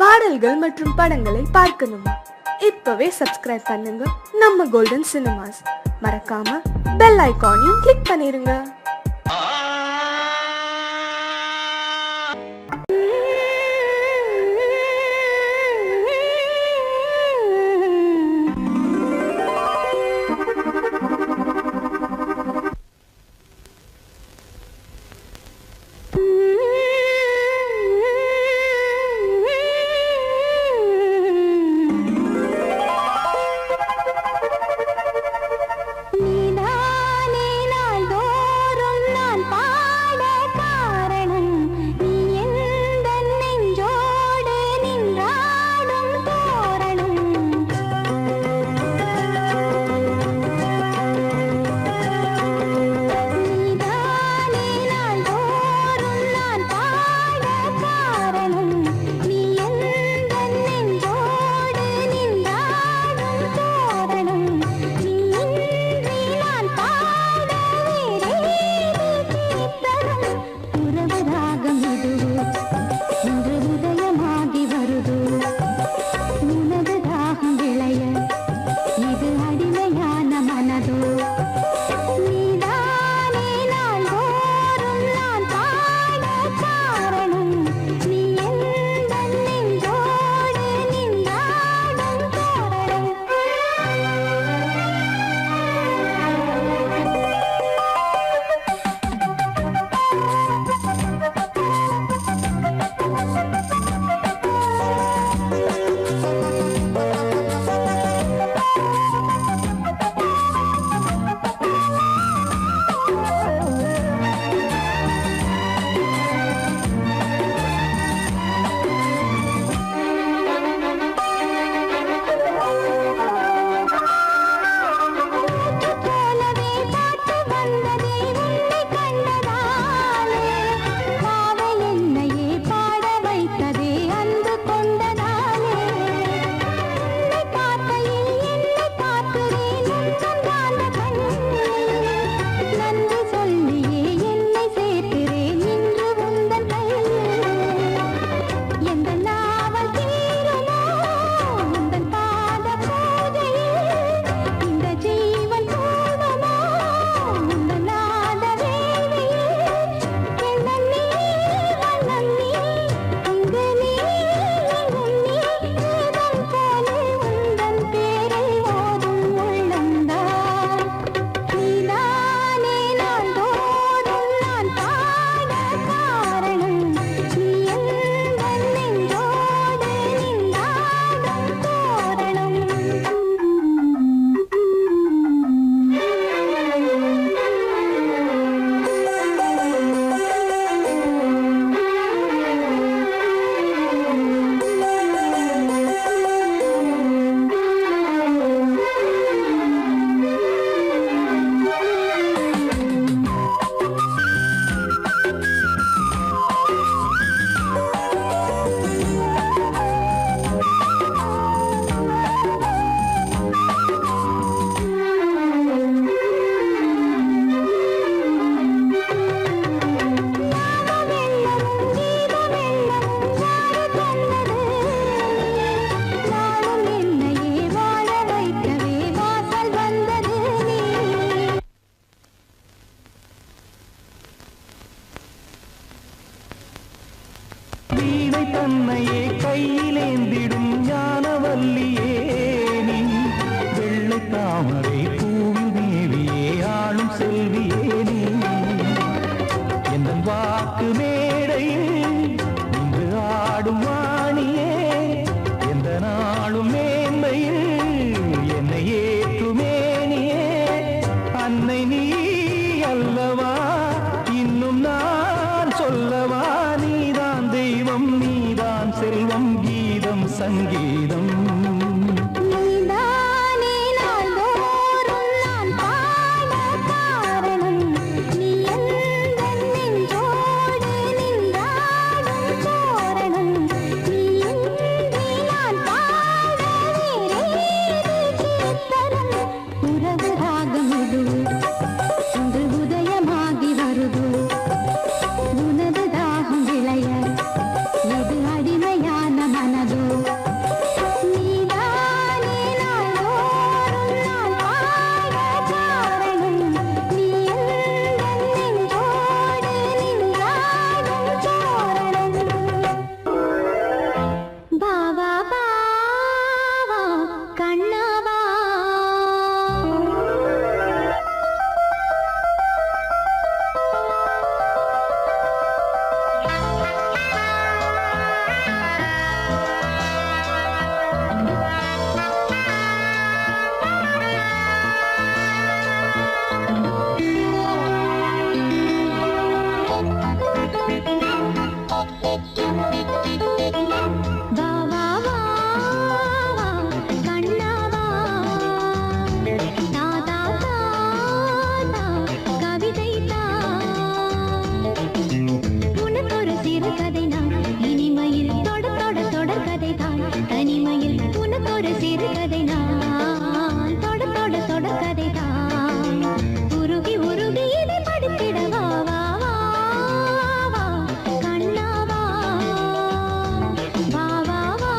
பாடல்கள் மற்றும் படங்களை பார்க்கணுமா? இப்பவே சப்ஸ்கிரைப் பண்ணுங்க நம்ம கோல்டன் சினிமாஸ். மறக்காம பெல் ஐகானையும் கிளிக் பண்ணிருங்க. தன்னையே கையிலேந்திடும் ஞானவல்லியே நீ, வெள்ளை தாமரை பூவில் தேவியே ஆளும் செல்வியே நீ, எந்த வாக்கு மேடையில் இன்று ஆடும் வாணியே, எந்த நாளும் மேன்மையில் என்னை ஏற்றுமேனியே, அன்னை நீ அல்லவா இன்னும் நான் சொல்லவா, நீதான் தெய்வம் நீதான் செல்வம் கீதம் சங்கீதம். உனது தாகம் விளைய இது அடிமையான மனது சிறுகதை நான் தொட தொட தொடக்கதை தான் உருகி உருகி இதை படித்திட வா வா வா வா கண்ணா வா வா வா வா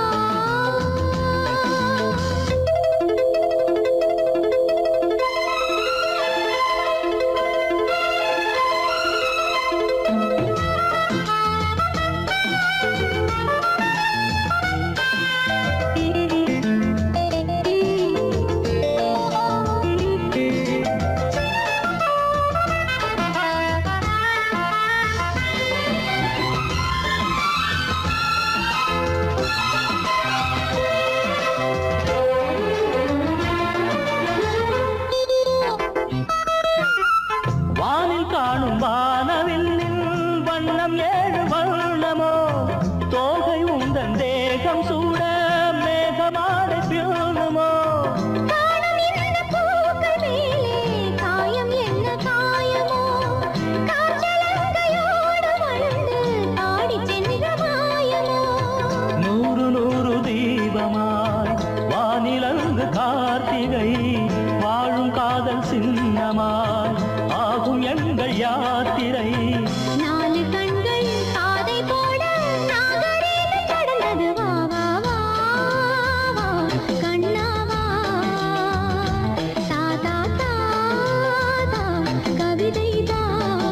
வானில் காணும் வானவில்லின் வண்ணம் ஏழு வண்ணமோ தோகை உந்தன் தேகம் சூட மேகமாடை பியூணுமோ காணம் என்ன பூக்கள் மேலே காயம் என்ன காயமோ காற்றலங்கையோடு வளர்ந்து பாடி சென்ற மாயமோ நூறு நூறு தீபமாய் வானிலங்கு கார்த்திகை வாழும் காதல் சின்னமாய் ஆகும் எங்கள் யாத்திரை நாலு கண்கள் பாதை போட நாகரீகம் கடந்தது வா வா வா வா கண்ணா வா தாதா தாதா கவிதை தான்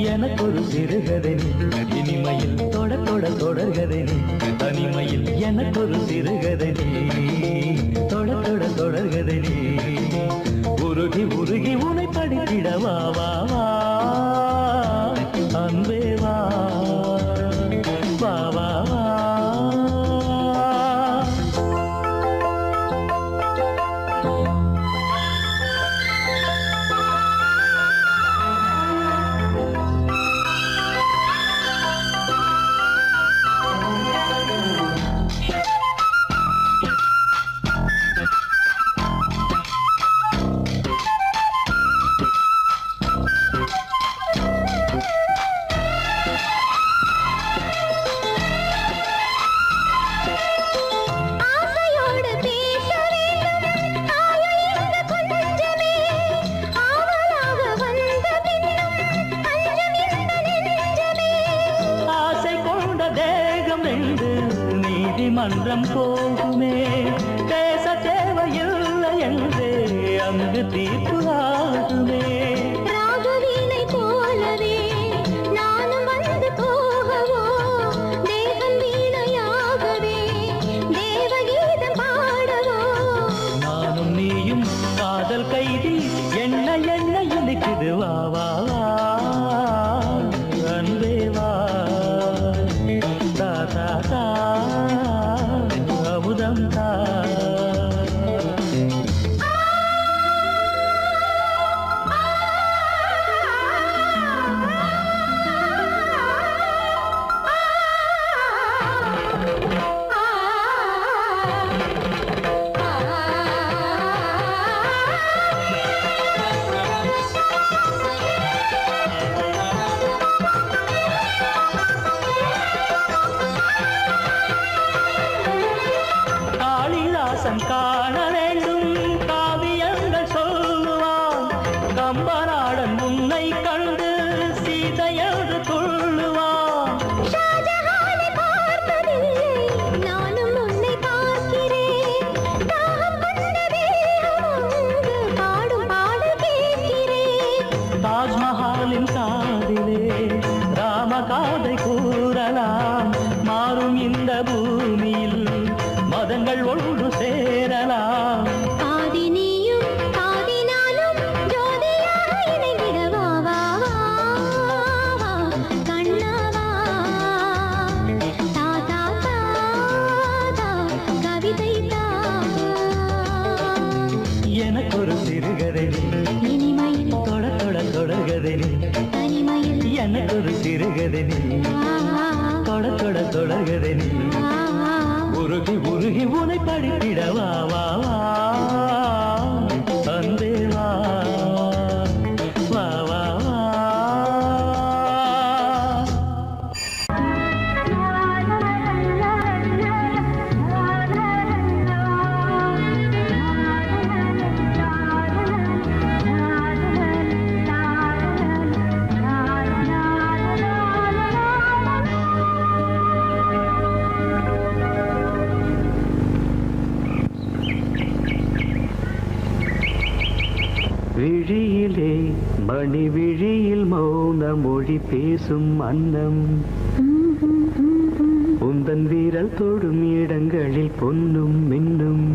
எனக்கொரு சிறுகதை நீ இனிமையில் தொட தொட தொடர்கதை நீ தனிமையில் எனக்கொரு சிறுகதை நீ தொட தொட தொடர்கதை நீ உருகி உருகி உனை படித்திட வா வா வா அன்பே வா வா வா வா ஆசையோடு பேச வேண்டும் ஆயுள் இந்த கொஞ்சமே ஆவலாக வந்த பின்னும் அஞ்சம் இந்த நெஞ்சமே ஆசை கொண்ட தேகம் என்று நீதிமன்றம் போகுமே பேச தேவையில்லை என்றே அங்கு தீர்ப்பு ஆகுமே ராகவீணை போலவே நானும் வந்து போகவோ தேவன் வீணையாகவே தேவகீதம் பாடவோ நானும் நீயும் காதல் கைதி என்ன என்ன இனிக்குது வா வா வா அன்பே வா தா தா தா அமுதம் தா காளிதாசன் காண வேண்டும் காவியங்கள் சொல்லுவான் கம்பநாடன் உன்னை கண்டு சீதையென்று துள்ளுவான் ஷாஜஹானை பார்த்ததில்லை நானும் உன்னை பார்க்கிறேன் தாகம் கொண்ட தேகம் அங்கு பாடும் பாடல் கேட்கிறேன் தாஜ்மஹாலின் காதிலே ராமகாதை கூறலாம் மாறும் இந்த பூமியில் மதங்கள் ஒன்று சேரலாம் பாதி நீயும் பாதி நானும் ஜோதியாக இணைந்திட வா வா வா வா கண்ணா வா தாதா தாதா கவிதை தான் எனக்கொரு சிறுகதை நீ இனிமையில் தொட தொட தொடர்கதை நீ தனிமையில் எனக்கொரு சிறுகதை நீ தொட தொட தொடர்கதை நீ உருகி உருகி உனை படித்திட வா வா வா அன்பே வா வா வா வா விழியிலே மணி விழியில் மௌன மொழி பேசும் அன்னம் உந்தன் வீரல் தொடும் இடங்களில் பொன்னும் மின்னும்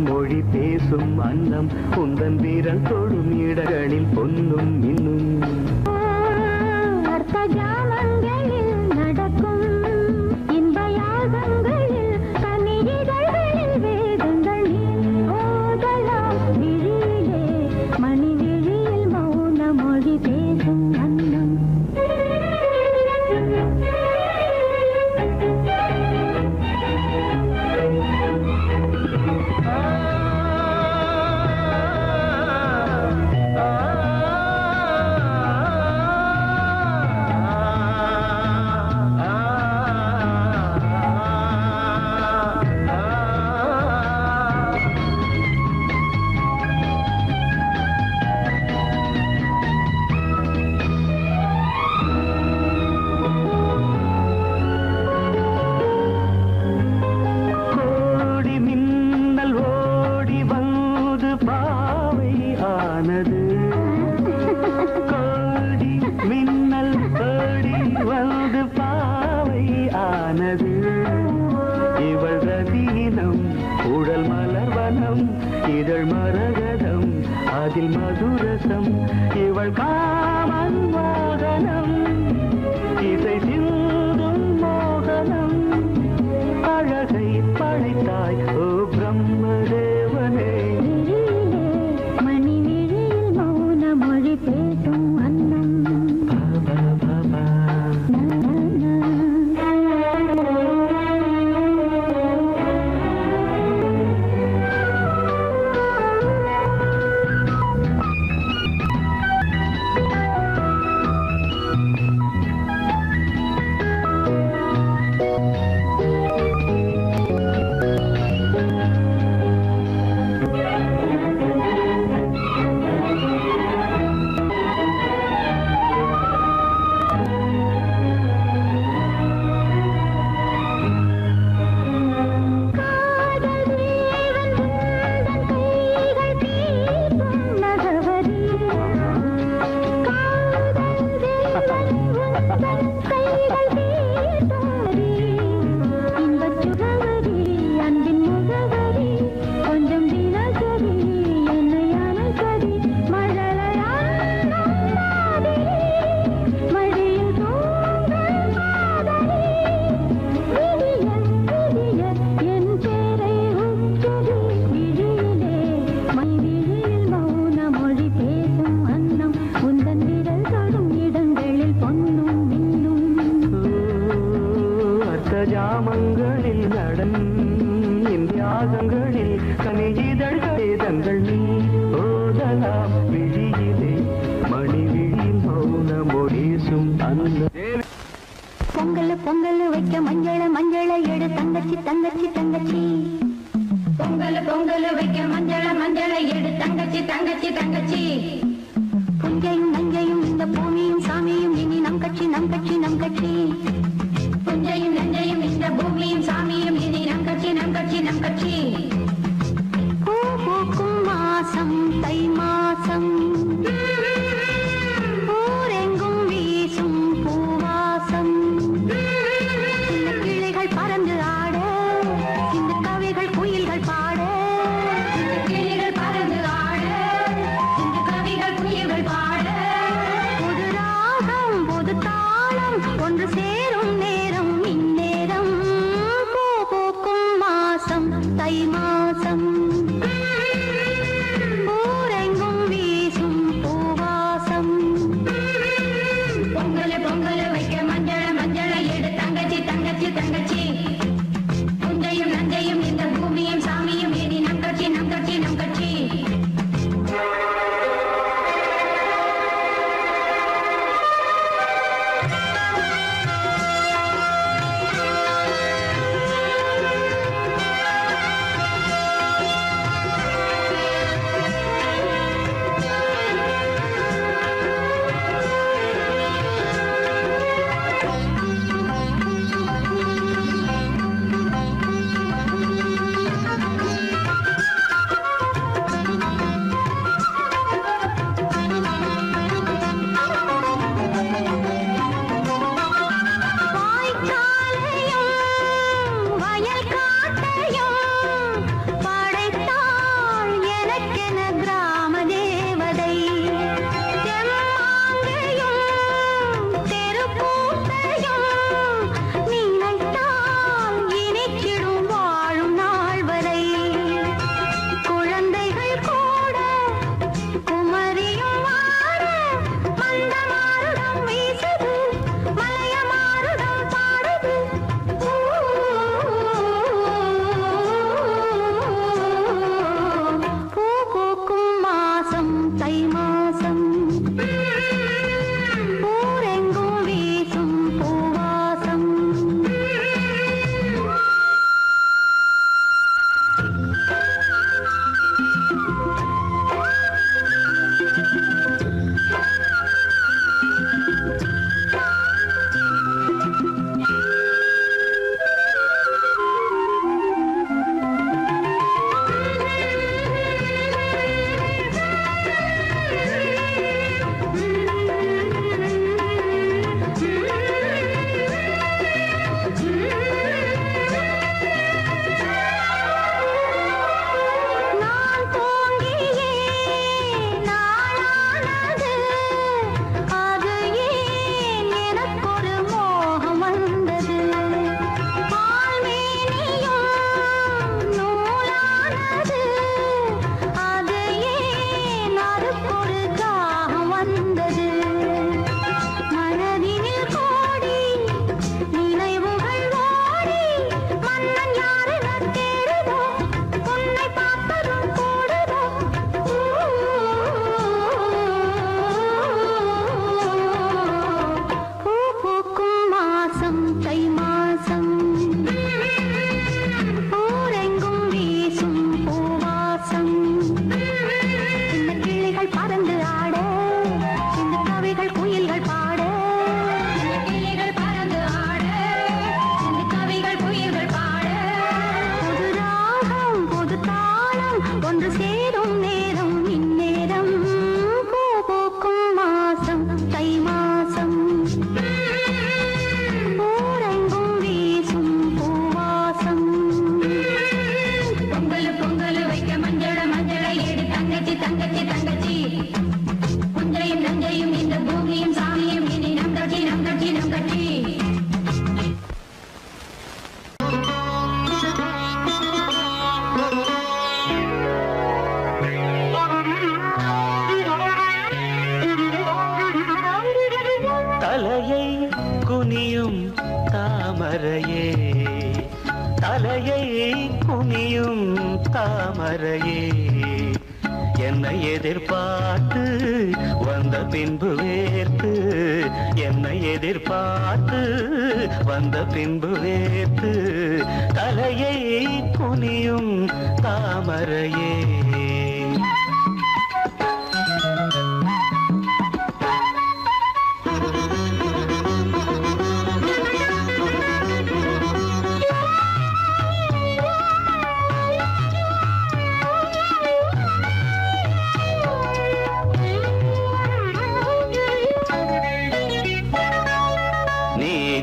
மொழி பேசும் அன்னம் உந்தன் வீரல் தொடும் இடங்களில் பொன்னும் இன்னும் அர்த்த ஜாமங்களில் நடக்கும் இன்ப யாகங்களில் கனியிதழ்களில் வேதங்கள் ஓதலாம் விழியிலே மணி விழியில் மௌன மொழி பேசும் அன்னம் கோடி மின்னல் கோடி வந்து பாவை ஆனது இவள் ரதீனம் உடல் மலர்வனம் இதழ் மரகதம் அதில் மதுரசம் இவள் காமன் மோகனம் இசை சிந்தும் மோகனம் அழகை படைத்தாய் ஓ பிரம்மதேவனே பேசும் அன்னம் ஜாமங்களில் நடன் இந்தியாகங்களில் கனியிதழ்களே தங்கள் நீ ஓதலாம் விழியிலே மணி விழியில் மௌன மொழிசும் அந்த பொங்கல் பொங்கல் வைக்க மஞ்சள மஞ்சள எடு தங்கச்சி தங்கச்சி தங்கச்சி பொங்கல் பொங்கல் வைக்க மஞ்சள மஞ்சள எடு தங்கச்சி தங்கச்சி தங்கச்சி புஞ்சையும் நஞ்சையும் இந்த பூமியும் சாமியும் இனி நம் கட்சி நம் கட்சி நம் கட்சி புஞ்சையும் நஞ்சையும் இந்த பூமியும் சாமியும் இனி நம் கட்சி நம் கட்சி நம் கட்சி பூ பூக்கும் மாசம் தை மாசம் ஊரெங்கும் வீசும் பூவாசம் சின்ன கிளிகள் பறந்து ஆட இந்த கவிகள் குயில்கள் பாட இந்த கிளிகள் பறந்து ஆட இந்த கவிகள் குயில்கள் பாட புது ராகம் புது தாளம் ஒன்று சேரும் நேரம் இந்நேரம் தலையை குனியும் தாமரையே என்னை எதிர்பார்த்து வந்த பின்பு வேர்த்து என்னை எதிர்பார்த்து வந்த பின்பு வேர்த்து தலையை குனியும் தாமரையே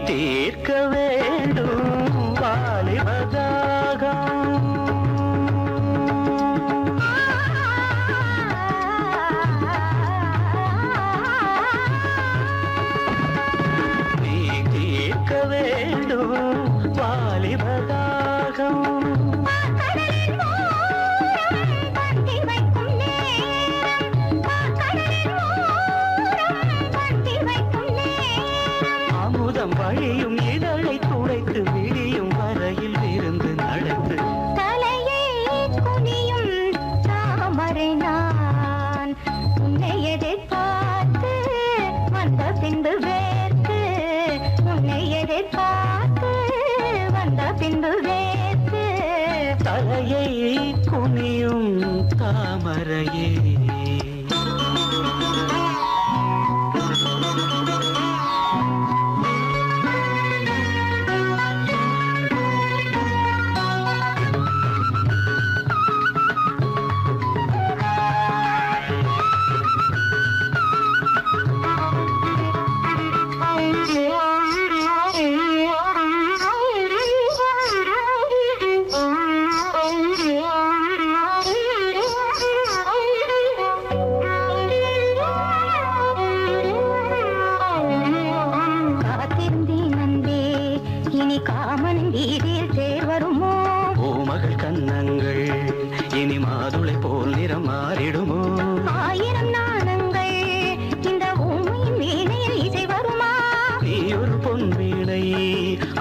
தீர்க்க வேண்டும் வாலிபதாகம் நீ தீர்க்க வேண்டும் வாலிபதாகம் வழியும் இதழை துடைத்து விழியும் வரையில் இருந்து நடந்து தலையை குனியும் தாமரை நான் உன்னை எதிர்பார்த்து வந்த பின்பு வேர்த்து உன்னை எதிர்பார்த்து வந்த பின்பு வேர்த்து தலையை குனியும் தாமரையே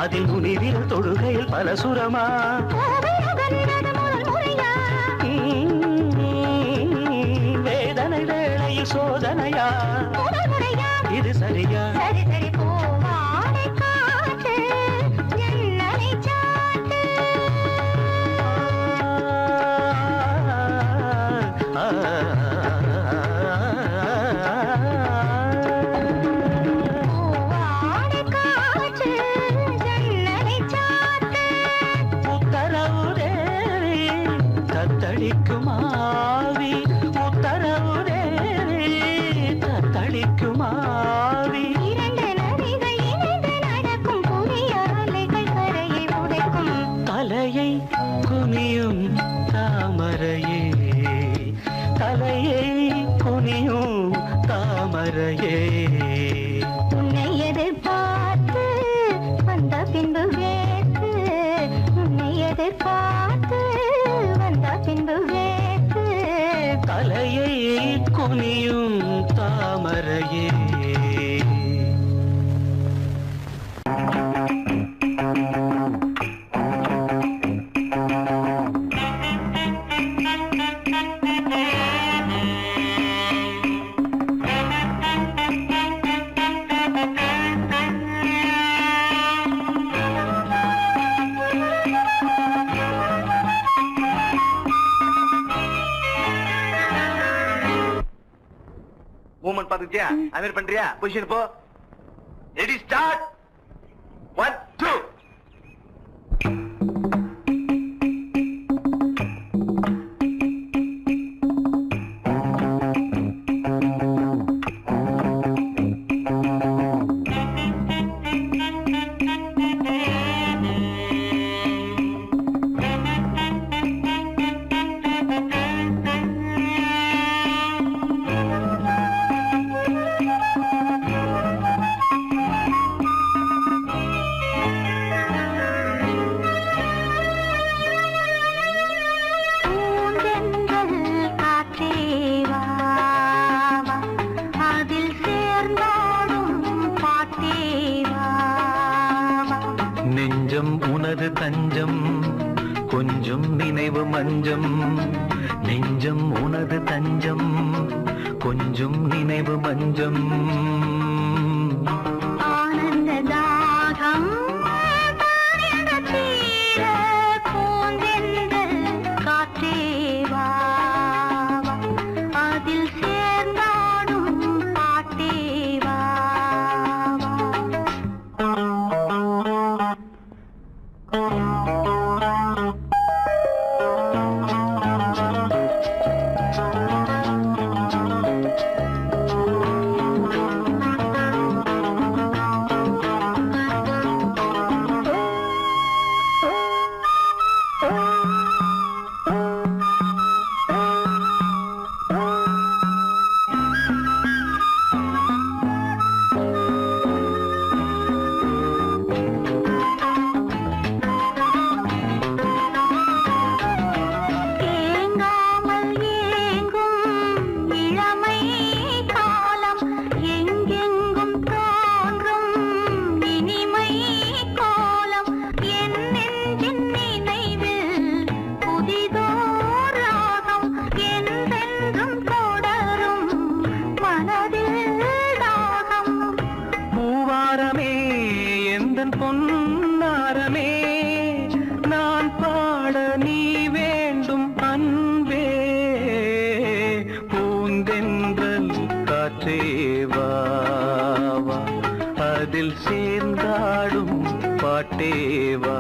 அதில் முனிவிரல் தொழுகையில் பல சுரமா வேதனை வேளையில் சோதனையா இது சரியா சரி சரி போவாடை காற்று ஜன்னலை சாத்து தத்தளிக்குமாவி உத்தரவு தேவி தத்தளிக்குமாவி இரண்டு நதிகள் இணைந்து நடக்கும் புதிய அலைகள் கரையை உடைக்கும் தலையை குனியும் தாமரையே தலையை குனியும் தாமரையே உன்னை எதிர்பார்த்து வந்த பின்பு வேர்த்து உன்னை எதிர்பார்த்து வந்த பின்பு வேர்த்து தலையை குனியும் தாமரையே மூவ்மெண்ட் பாத்துக்கிட்டியா அமீர் பண்றியா பொசிஷன் போ ரெடி ஸ்டார்ட் 1 2 உன்னை கொஞ்சம் நினைவு மஞ்சம் நெஞ்சம் உனது தஞ்சம் கொஞ்சம் நினைவு மஞ்சம் ஆனந்த தாகம் தீர பூந்தென்றல் காற்றே வா அதில் சேர்ந்தாடும் பாட்டே வா பொன்னாரமே நான் பாட நீ வேண்டும் அன்பே பூந்தென்றல் காற்றே வா அதில் சேர்ந்தாடும் பாட்டே வா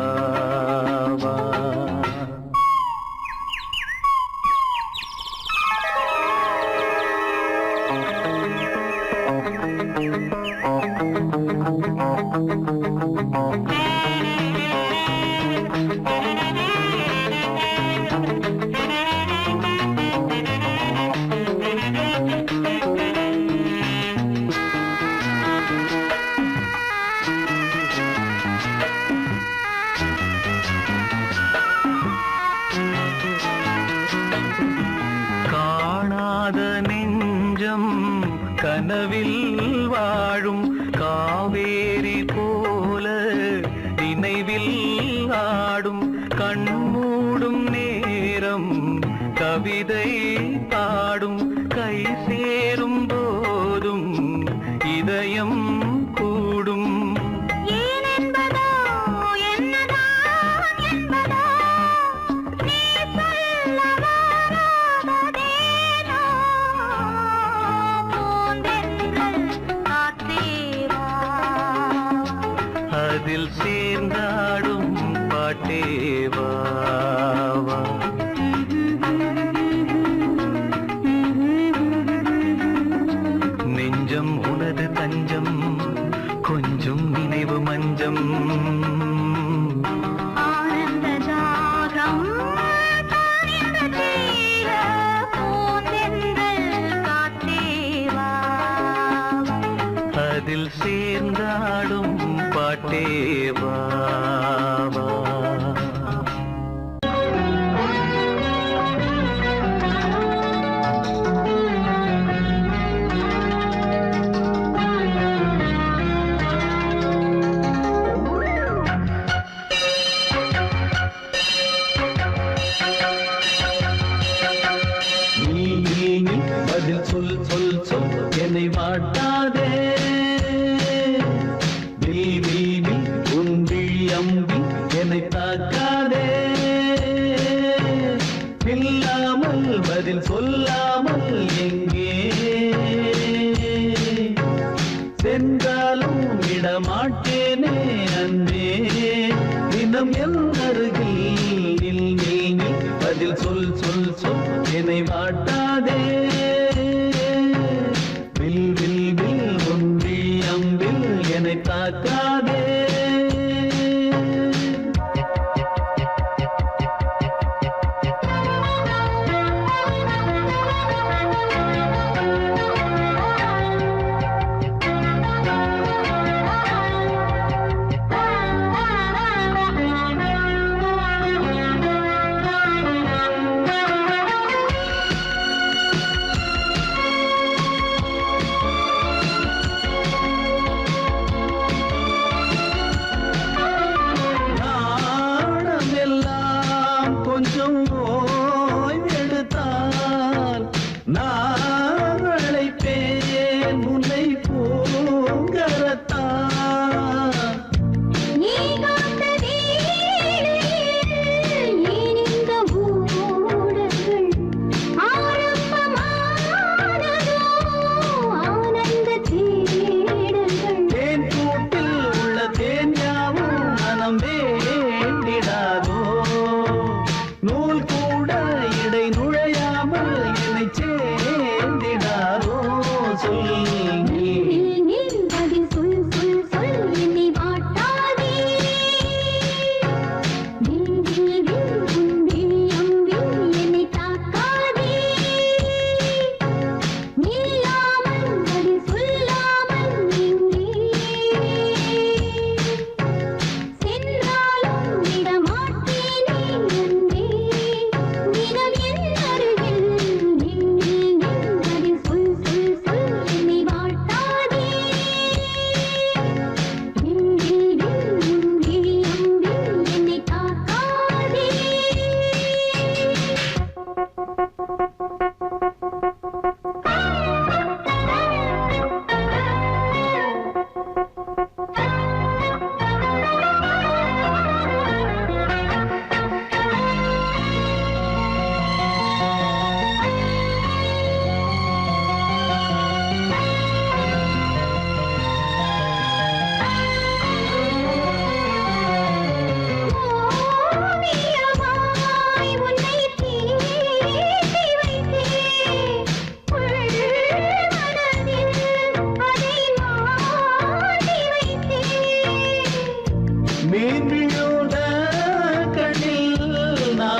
காணாத நெஞ்சம் கனவில் வாழும் காவேரி போல நினைவில் ஆடும் கண்மூடும் நேரம் கவிதை பாடும் கை சேரும் போதும் இதயம் கூடும் அதில் சேர்ந்தாடும் பாட்டே வா நெஞ்சம் உனது தஞ்சம் கொஞ்சம் நினைவு மஞ்சம் ஆனந்த தாகம் பூந்தென்றல் காற்றே வா அதில் சேர்ந்தாடும் பாட்டே வா பதில் சொல் சொல் சொல் என்னை வாட்டாதே அம்பி என்னை தாக்காதே இல்லாமல் பதில் சொல்லாமல் எங்கே சென்றாலும் விடமாட்டேனே அன்பே தினம் என் அருகில் நில் நில் நில் பதில் சொல் சொல் சொல் என்னை வாட்டாதே வில் வில் வில் ஒன்றி அம்பில் என்னை தாக்காதே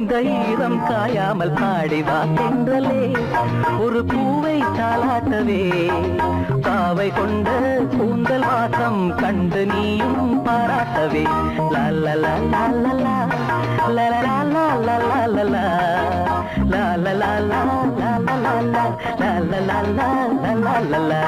ஓய்ந்த ஈரம் காயாமல் பாடிவா தென்றலே ஒரு பூவை தாலாட்டவே பாவை கொண்ட கூந்தல் வாசம் கண்டு நீயும் பாராட்டவே லல்லலா லல்லலா லல்லலா லல்லலா லல்லலா லல்லலா லல்லலா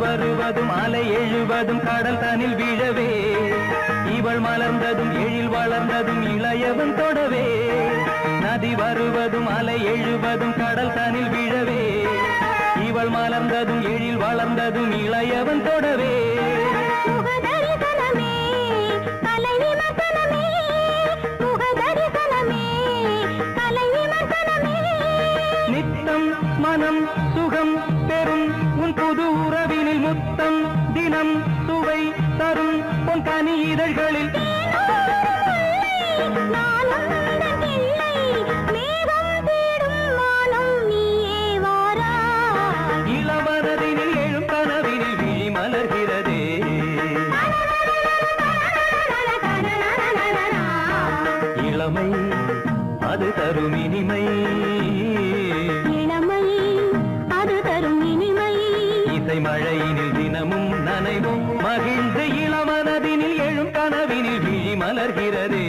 வருவதும் அலை எழுவதும் கடல் தனில் வீழவே இவள் மலர்ந்ததும் எழில் வளர்ந்ததும் இளையவன் தொடவே நதி வருவதும் அலை எழுவதும் கடல் தனில் விழவே இவள் மலர்ந்ததும் எழில் வளர்ந்ததும் இளையவன் தொடவே நித்தம் மனம் சுகம் பெறும் உன் புது உறவினில் முத்தம் தினம் சுவை தரும் உன் கனி இதழ்களில் இளவரதினில் எழும் கனவினில் விழி மலர்கிறதே இளமை அது தரும் இனிமை இசை மழையினில் தினமும் நனைவும் மகிழ்ந்து இளமனதினில் எழும் கனவினில் விழி மலர்கிறதே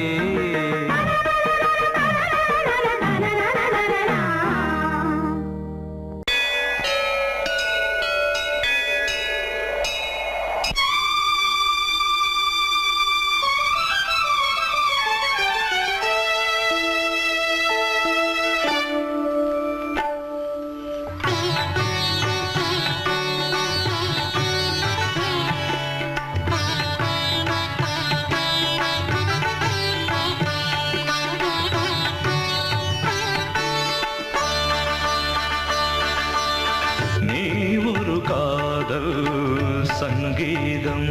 சங்கீதம்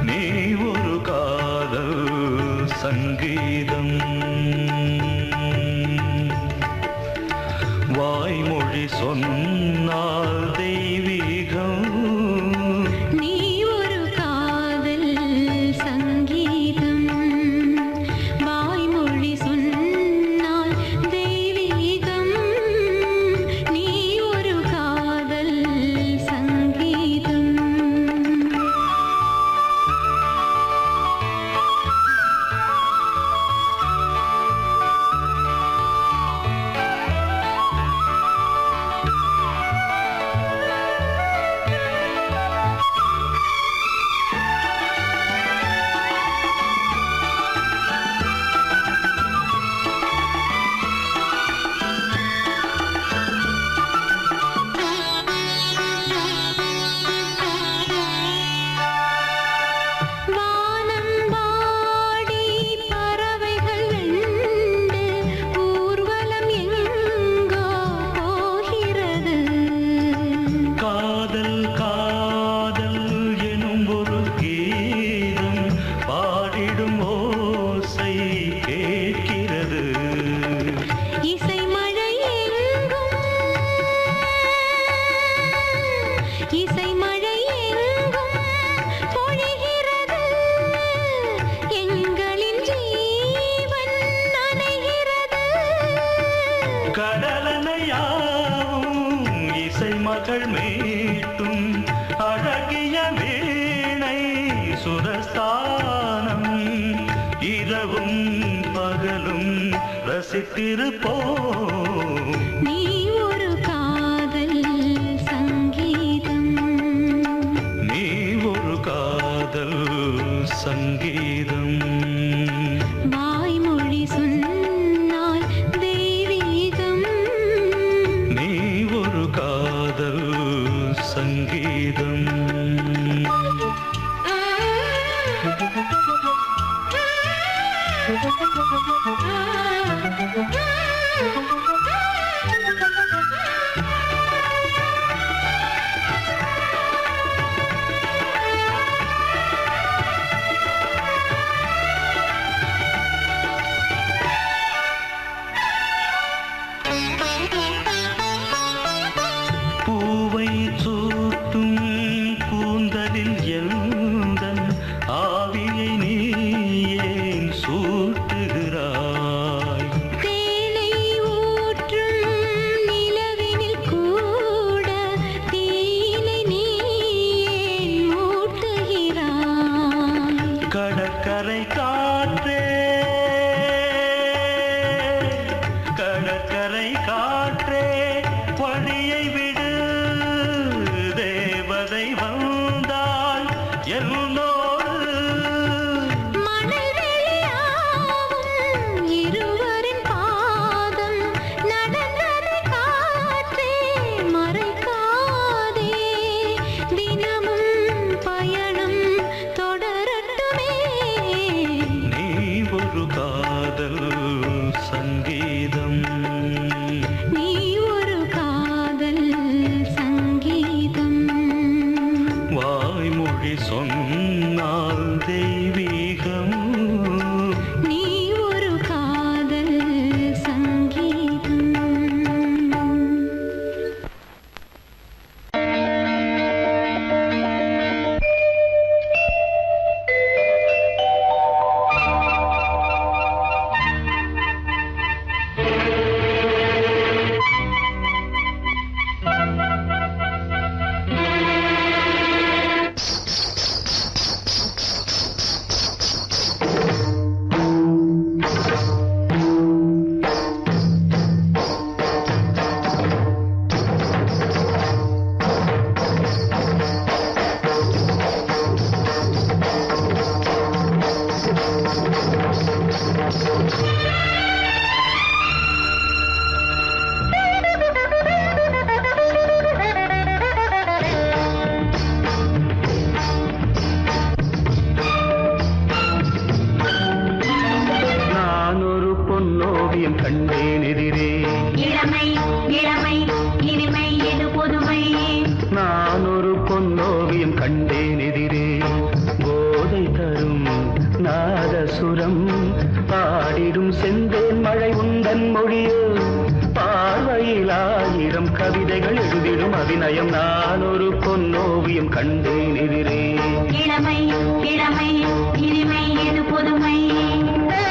நீ ஒரு காதல் சங்கீதம் வாய்மொழி சொன்னால் தெய்வீகம் நீ ஒரு காதல் சங்கீதம் வாய்மொழி சொன்னால் தெய்வீகம் நீ ஒரு காதல் சங்கீதம் மகள் மீட்டும் அழகிய வீணை சுரஸ்தானம் இரவும் பகலும் ரசித்திருப்போம் நீ ஒரு காதல் சங்கீதம் நீ ஒரு காதல் சங்கீதம் வாய்மொழி சொன்னால் தெய்வீகம் நீ ஒரு காதல் சங்கீதம் பூவை சூட்டும் கூந்தலில் எந்தன் ஆவியை நீ ஏன் சூட்டுகிறாய் தேனை ஊற்ற பொன்னோவியம் கண்டேன் எதிரே. இளமை இளமை இனிமை இது புதுமை. நான் ஒரு பொன்னோவியம் கண்டேன் எதிரே. போதை தரும் நாதசுரம் பாடிடும் செந்தேன் மழை உந்தன் மொழியோ. பார்வையில் 1000 கவிதைகள் எழுதிடும் அபிநயம். நான் ஒரு பொன்னோவியம் கண்டேன் எதிரே. இளமை இளமை இனிமை இது புதுமை. ஆ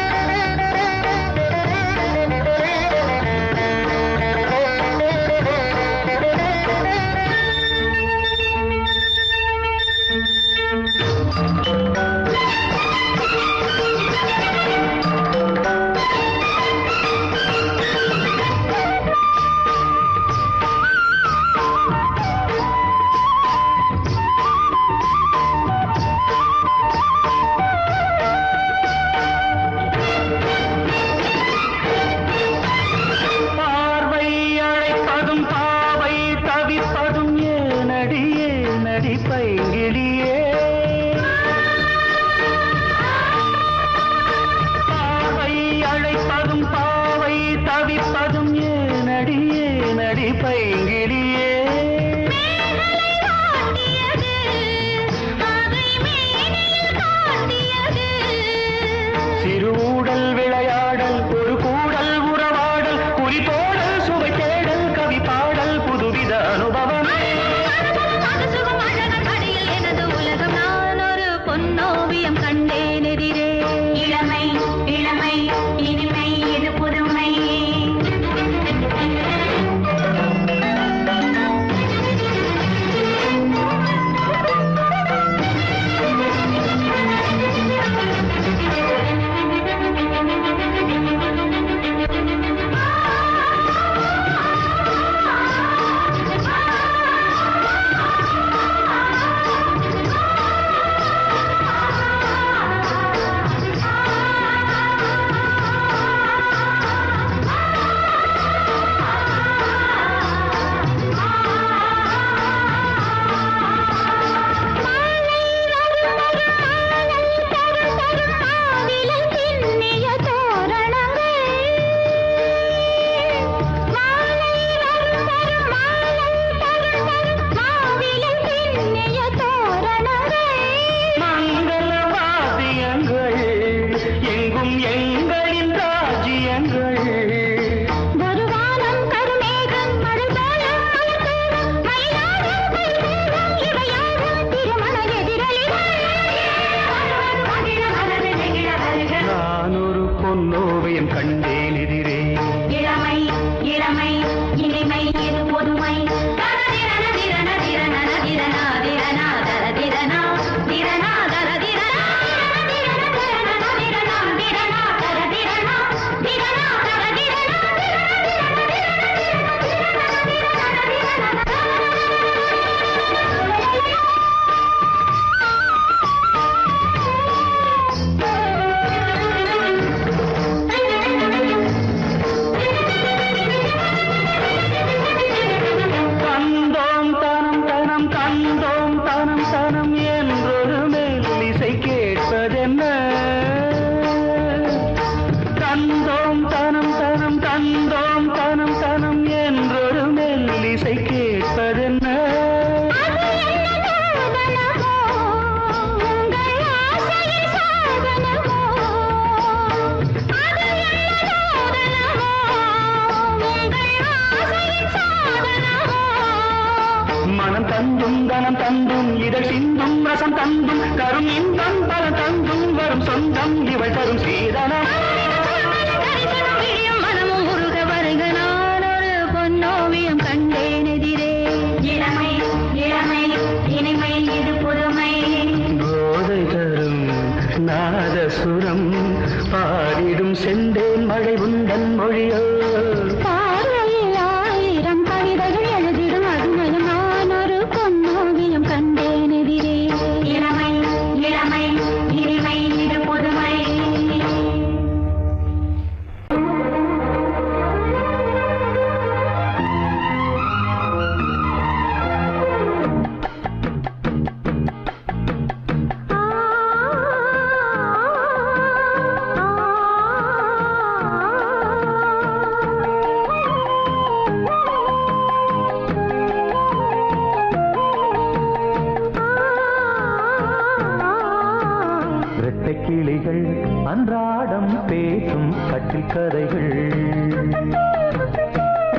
பேசும் கட்டில் கதைகள்.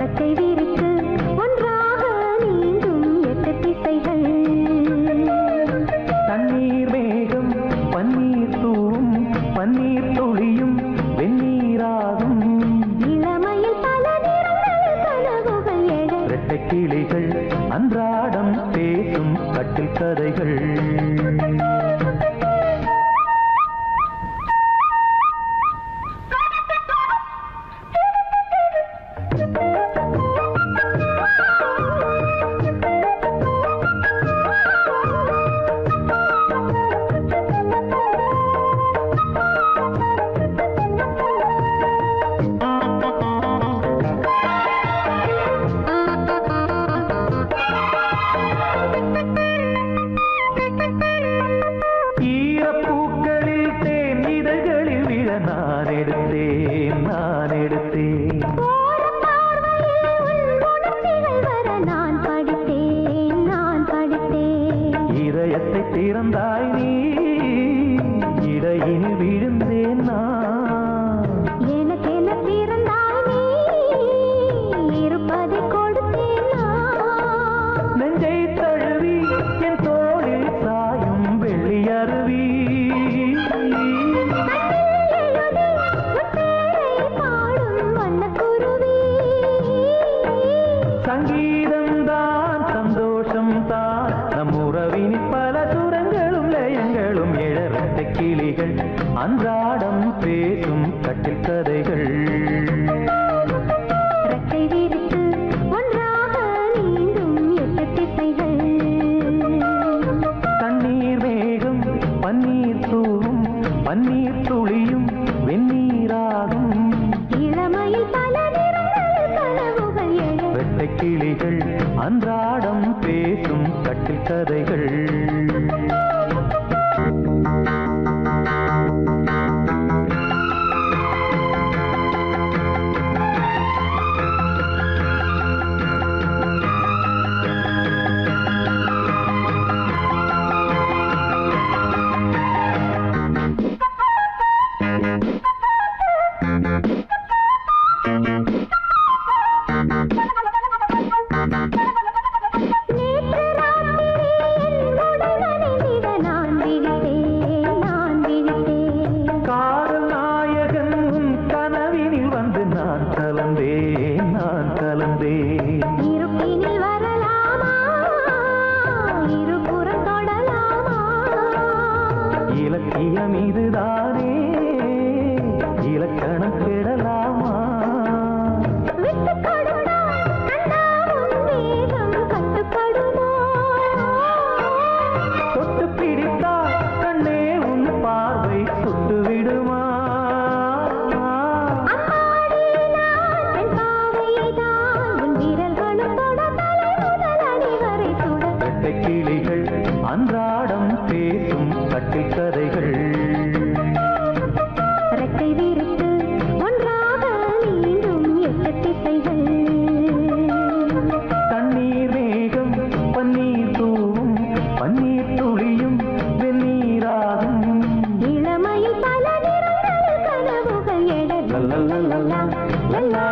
ரெக்கை விரித்து ஒன்றாக நீந்தும் 8 திசைகள். தண்ணீர் மேகம் பன்னீர் தூவும் பன்னீர் துளியும் வெந்நீராகும். இளமையில் பல நிறங்கள் கனவுகள் எழ. இரட்டை கிளிகள் அன்றாடம் பேசும் கட்டில் கதைகள். திறந்தாய் நீ இடையில் விழுந்தேன் நான். எனக்கென திறந்தாய் நீ இருப்பதை கொடுத்தேன் நான். நெஞ்சை தழுவி என் தோளில் சாயும் வெள்ளி அருவி. சங்கீதம் தான் சந்தோஷம் தான் நம் உறவின் பல சுரங்களும் லயங்களும் இழந்த கிளிகள் அன்றாடம் பேசும் கட்டில் கதைகள். ரெக்கை விரித்து ஒன்றாக நீந்தும் 8 திசைகள். தண்ணீர் மேகம் பன்னீர் தூவும் பன்னீர் துளியும் வெந்நீராகும். இளமையில் பல நிறங்கள் கனவுகள் எழ. இரட்டை கிளிகள் அன்றாடம் பேசும் கட்டில் கதைகள். இலக்கியம் இதுதானே இலக்கணம் கெடலாமா? தொட்டு பிடித்தால் கண்ணே உன் பார்வை சுட்டு விடுமா? இரட்டை கிளிகள் அன்றாடம் பேசும் கட்டில் கதைகள். ரெக்கை விரித்து ஒன்றாக நீந்தும் 8 திசைகள். தண்ணீர் மேகம் பன்னீர் தூவும் பன்னீர் துளியும் வெந்நீராகும். இளமையில் பல நிறங்கள் கனவுகள் எழ. லல்லா